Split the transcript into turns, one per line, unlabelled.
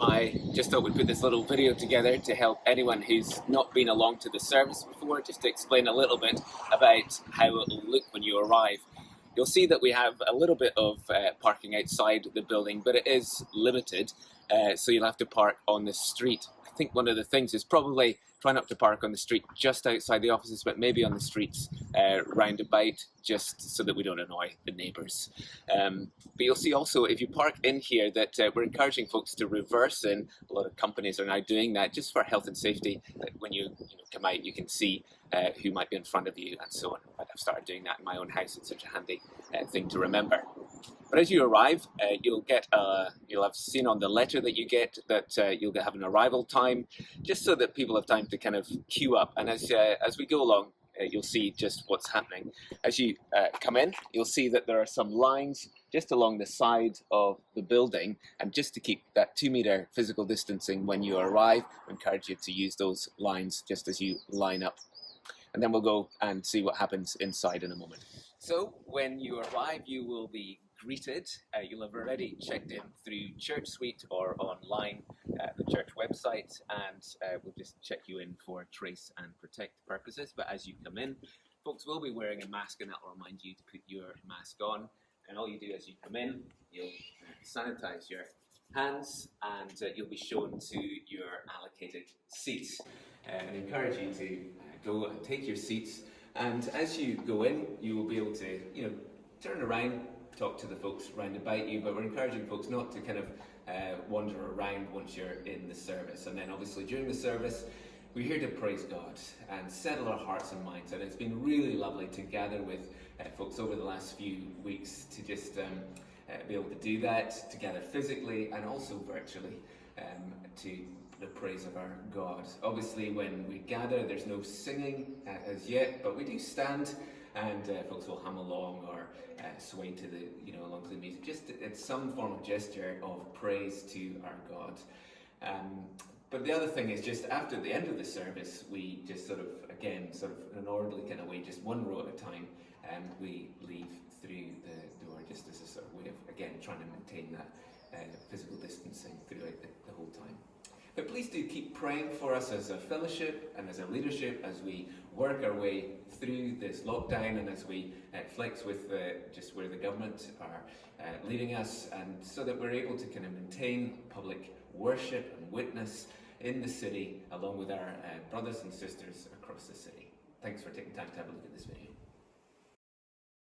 I just thought we'd put this little video together to help anyone who's not been along to the service before, just to explain a little bit about how it'll look when you arrive. You'll see that we have a little bit of parking outside the building, but it is limited, so you'll have to park on the street. I think one of the things is probably try not to park on the street just outside the offices, but maybe on the streets round about, just so that we don't annoy the neighbours. But you'll see also, if you park in here, that we're encouraging folks to reverse in. A lot of companies are now doing that just for health and safety. That when you come out, you can see who might be in front of you and so on. I've started doing that in my own house. It's such a handy thing to remember. But as you arrive, you'll have seen on the letter that you get that you'll have an arrival time, just so that people have time to kind of queue up. And as we go along, you'll see just what's happening. As you come in, you'll see that there are some lines just along the side of the building, and just to keep that 2-meter physical distancing when you arrive, I encourage you to use those lines just as you line up. And then we'll go and see what happens inside in a moment. So when you arrive, you will be greeted. You'll have already checked in through Church Suite or online at the church website, and we'll just check you in for trace and protect purposes. But as you come in, folks will be wearing a mask, and that will remind you to put your mask on. And all you do as you come in, you'll sanitize your hands, and you'll be shown to your allocated seats. And encourage you to go and take your seats. And as you go in, you will be able to, turn around, talk to the folks round about you, but we're encouraging folks not to kind of wander around once you're in the service. And then obviously during the service, we're here to praise God and settle our hearts and minds. And it's been really lovely to gather with folks over the last few weeks to just be able to do that together physically and also virtually to the praise of our God. Obviously when we gather, there's no singing as yet, but we do stand, and folks will hum along or sway to along to the music. Just it's some form of gesture of praise to our God. But the other thing is, just after the end of the service, we just sort of in an orderly kind of way, just one row at a time, we leave through the door, just as a sort of way of, again, trying to maintain that physical distancing throughout the whole time. But please do keep praying for us as a fellowship and as a leadership as we work our way through this lockdown, and as we flex with just where the government are leading us, and so that we're able to kind of maintain public worship and witness in the city along with our brothers and sisters across the city. Thanks for taking time to have a look at this video.